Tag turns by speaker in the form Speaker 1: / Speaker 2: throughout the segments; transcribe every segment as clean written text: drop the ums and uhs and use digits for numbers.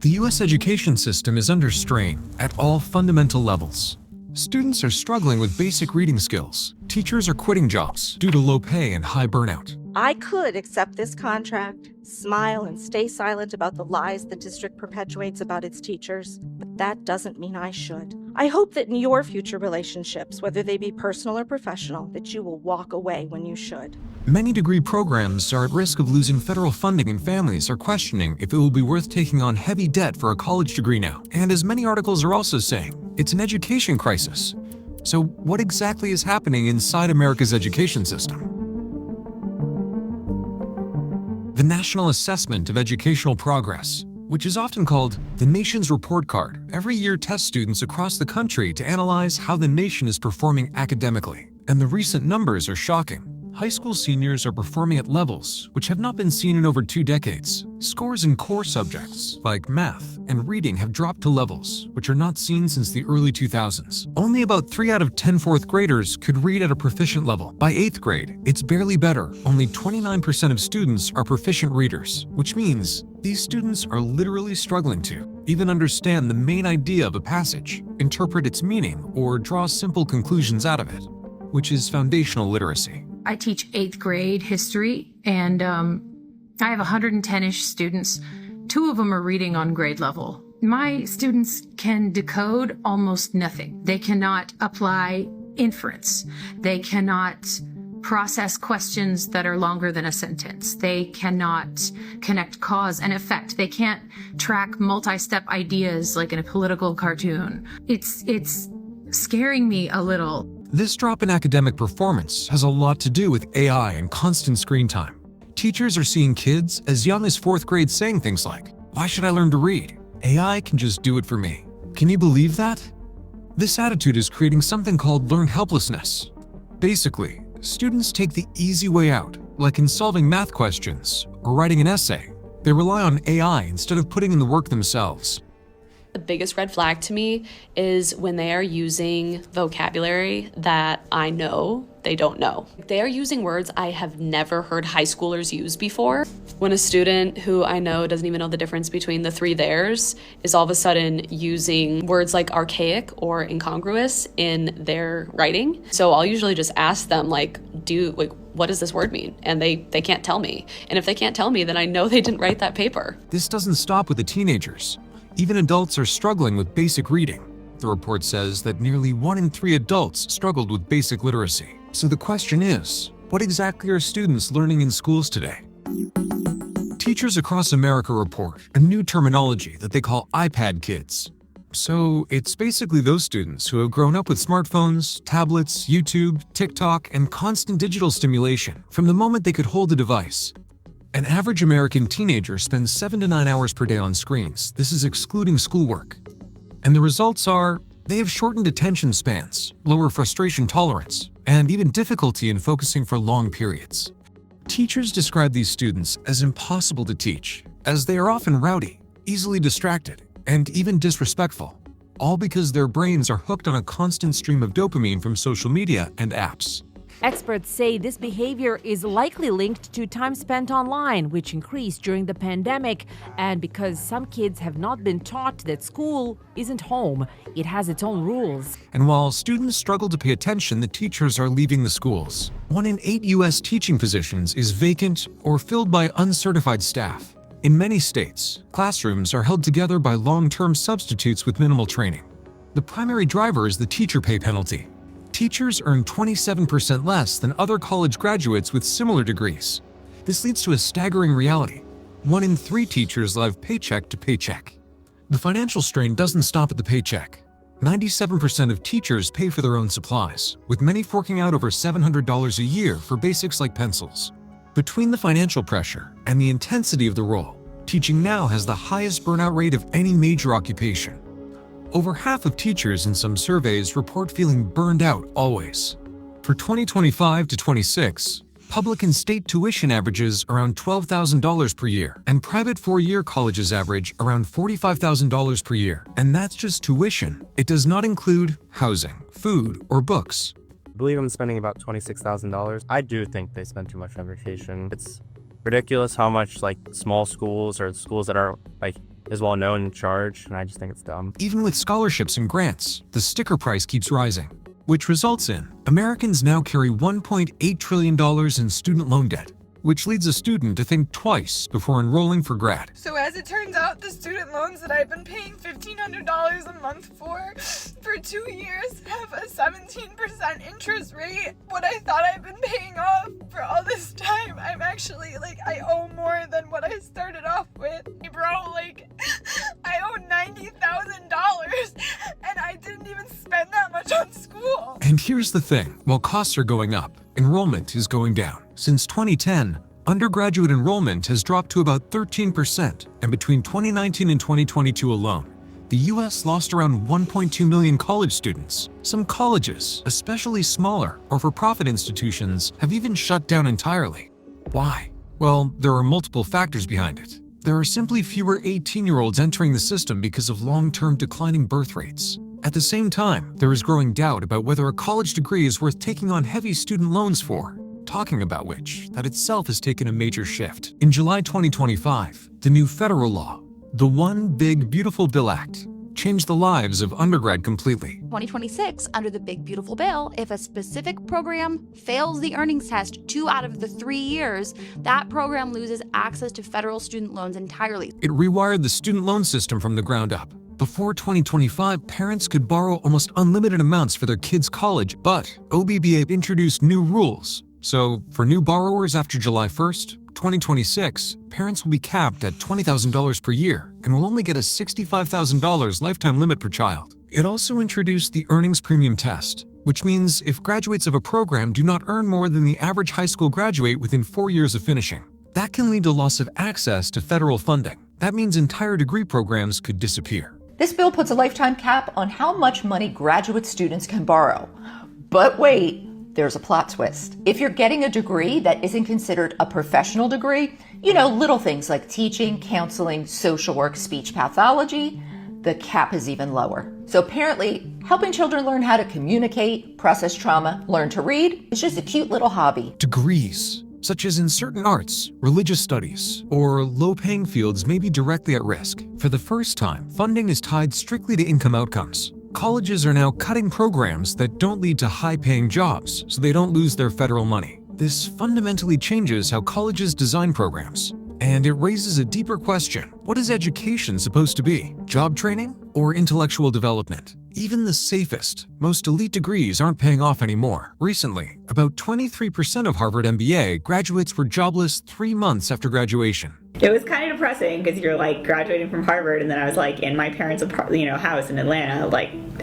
Speaker 1: The U.S. education system is under strain at all fundamental levels. Students are struggling with basic reading skills. Teachers are quitting jobs due to low pay and high burnout.
Speaker 2: I could accept this contract, smile and stay silent about the lies the district perpetuates about its teachers, but that doesn't mean I should. I hope that in your future relationships, whether they be personal or professional, that you will walk away when you should.
Speaker 1: Many degree programs are at risk of losing federal funding, and families are questioning if it will be worth taking on heavy debt for a college degree now. And as many articles are also saying, it's an education crisis. So what exactly is happening inside America's education system? The National Assessment of Educational Progress, which is often called the nation's report card, every year tests students across the country to analyze how the nation is performing academically. And the recent numbers are shocking. High school seniors are performing at levels which have not been seen in over 2 decades. Scores in core subjects like math and reading have dropped to levels which are not seen since the early 2000s. Only about 3 out of 10 fourth graders could read at a proficient level. By 8th grade, it's barely better. Only 29% of students are proficient readers, which means these students are literally struggling to even understand the main idea of a passage, interpret its meaning, or draw simple conclusions out of it, which is foundational literacy.
Speaker 3: I teach 8th grade history, and I have 110-ish students. 2 of them are reading on grade level. My students can decode almost nothing. They cannot apply inference. They cannot process questions that are longer than a sentence. They cannot connect cause and effect. They can't track multi-step ideas like in a political cartoon. It's scaring me a little.
Speaker 1: This drop in academic performance has a lot to do with AI and constant screen time. Teachers are seeing kids as young as 4th grade saying things like, "Why should I learn to read? AI can just do it for me." Can you believe that? This attitude is creating something called learned helplessness. Basically, students take the easy way out, like in solving math questions or writing an essay. They rely on AI instead of putting in the work themselves.
Speaker 4: The biggest red flag to me is when they are using vocabulary that I know they don't know. They are using words I have never heard high schoolers use before. When a student who I know doesn't even know the difference between the 3 theirs is all of a sudden using words like archaic or incongruous in their writing. So I'll usually just ask them what does this word mean? And they can't tell me. And if they can't tell me, then I know they didn't write that paper.
Speaker 1: This doesn't stop with the teenagers. Even adults are struggling with basic reading. The report says that nearly 1 in 3 adults struggled with basic literacy. So the question is, what exactly are students learning in schools today? Teachers across America report a new terminology that they call iPad kids. So it's basically those students who have grown up with smartphones, tablets, YouTube, TikTok, and constant digital stimulation from the moment they could hold a device. An average American teenager spends 7 to 9 hours per day on screens. This is excluding schoolwork. And the results are, they have shortened attention spans, lower frustration tolerance, and even difficulty in focusing for long periods. Teachers describe these students as impossible to teach, as they are often rowdy, easily distracted, and even disrespectful, all because their brains are hooked on a constant stream of dopamine from social media and apps.
Speaker 5: Experts say this behavior is likely linked to time spent online, which increased during the pandemic, and because some kids have not been taught that school isn't home, it has its own rules.
Speaker 1: And while students struggle to pay attention, the teachers are leaving the schools. 1 in 8 U.S. teaching positions is vacant or filled by uncertified staff. In many states, classrooms are held together by long-term substitutes with minimal training. The primary driver is the teacher pay penalty. Teachers earn 27% less than other college graduates with similar degrees. This leads to a staggering reality. 1 in 3 teachers live paycheck to paycheck. The financial strain doesn't stop at the paycheck. 97% of teachers pay for their own supplies, with many forking out over $700 a year for basics like pencils. Between the financial pressure and the intensity of the role, teaching now has the highest burnout rate of any major occupation. Over half of teachers in some surveys report feeling burned out always. For 2025 to 26, public and state tuition averages around $12,000 per year, and private 4-year colleges average around $45,000 per year. And that's just tuition. It does not include housing, food, or books.
Speaker 6: I believe I'm spending about $26,000. I do think they spend too much on vacation. It's ridiculous how much small schools or schools that are is well known in charge, and I just think it's dumb.
Speaker 1: Even with scholarships and grants, the sticker price keeps rising, which results in Americans now carry $1.8 trillion in student loan debt, which leads a student to think twice before enrolling for grad.
Speaker 7: So as it turns out, the student loans that I've been paying $1,500 a month for 2 years have a 17% interest rate. What I thought I've been paying off for all this time, I'm actually, I owe more than what I started off with. Bro, I owe $90,000 and I didn't even spend that much on school.
Speaker 1: And here's the thing, while costs are going up, enrollment is going down. Since 2010, undergraduate enrollment has dropped to about 13%, and between 2019 and 2022 alone, the US lost around 1.2 million college students. Some colleges, especially smaller or for-profit institutions, have even shut down entirely. Why? Well, there are multiple factors behind it. There are simply fewer 18-year-olds entering the system because of long-term declining birth rates. At the same time, there is growing doubt about whether a college degree is worth taking on heavy student loans for, talking about which, that itself has taken a major shift. In July 2025, the new federal law, the One Big Beautiful Bill Act, changed the lives of undergrad completely.
Speaker 8: 2026, under the Big Beautiful Bill, if a specific program fails the earnings test 2 out of the 3 years, that program loses access to federal student loans entirely.
Speaker 1: It rewired the student loan system from the ground up. Before 2025, parents could borrow almost unlimited amounts for their kids' college, but OBBA introduced new rules. So, for new borrowers after July 1st, 2026, parents will be capped at $20,000 per year and will only get a $65,000 lifetime limit per child. It also introduced the earnings premium test, which means if graduates of a program do not earn more than the average high school graduate within 4 years of finishing, that can lead to loss of access to federal funding. That means entire degree programs could disappear.
Speaker 9: This bill puts a lifetime cap on how much money graduate students can borrow. But wait, there's a plot twist. If you're getting a degree that isn't considered a professional degree, little things like teaching, counseling, social work, speech pathology, the cap is even lower. So apparently, helping children learn how to communicate, process trauma, learn to read is just a cute little hobby.
Speaker 1: Degrees, such as in certain arts, religious studies, or low-paying fields may be directly at risk. For the first time, funding is tied strictly to income outcomes. Colleges are now cutting programs that don't lead to high-paying jobs, so they don't lose their federal money. This fundamentally changes how colleges design programs, and it raises a deeper question. What is education supposed to be? Job training or intellectual development? Even the safest, most elite degrees aren't paying off anymore. Recently, about 23% of Harvard MBA graduates were jobless 3 months after graduation.
Speaker 10: It was kind of depressing because you're graduating from Harvard, and then I was in my parents' house in Atlanta,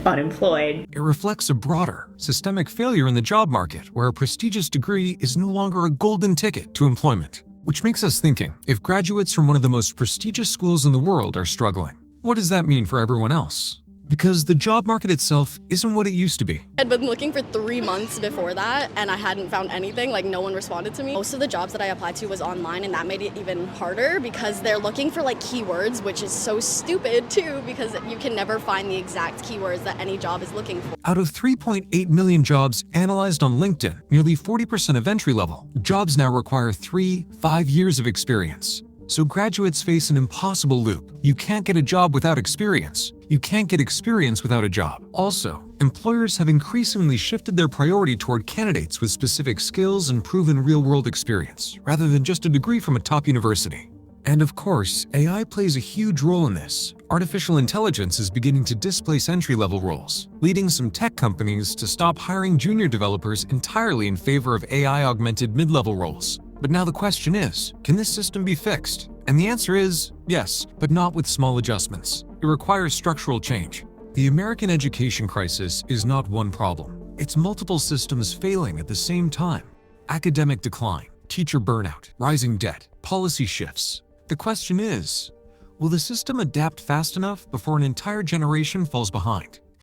Speaker 10: unemployed.
Speaker 1: It reflects a broader, systemic failure in the job market where a prestigious degree is no longer a golden ticket to employment. Which makes us thinking, if graduates from one of the most prestigious schools in the world are struggling, what does that mean for everyone else? Because the job market itself isn't what it used to be.
Speaker 11: I'd been looking for 3 months before that, and I hadn't found anything. No one responded to me. Most of the jobs that I applied to was online, and that made it even harder because they're looking for keywords, which is so stupid too, because you can never find the exact keywords that any job is looking for.
Speaker 1: Out of 3.8 million jobs analyzed on LinkedIn, nearly 40% of entry-level jobs now require 3-5 years of experience. So graduates face an impossible loop. You can't get a job without experience. You can't get experience without a job. Also, employers have increasingly shifted their priority toward candidates with specific skills and proven real-world experience, rather than just a degree from a top university. And of course, AI plays a huge role in this. Artificial intelligence is beginning to displace entry-level roles, leading some tech companies to stop hiring junior developers entirely in favor of AI-augmented mid-level roles. But now the question is, can this system be fixed? And the answer is yes, but not with small adjustments. It requires structural change. The American education crisis is not one problem. It's multiple systems failing at the same time. Academic decline, teacher burnout, rising debt, policy shifts. The question is, will the system adapt fast enough before an entire generation falls behind?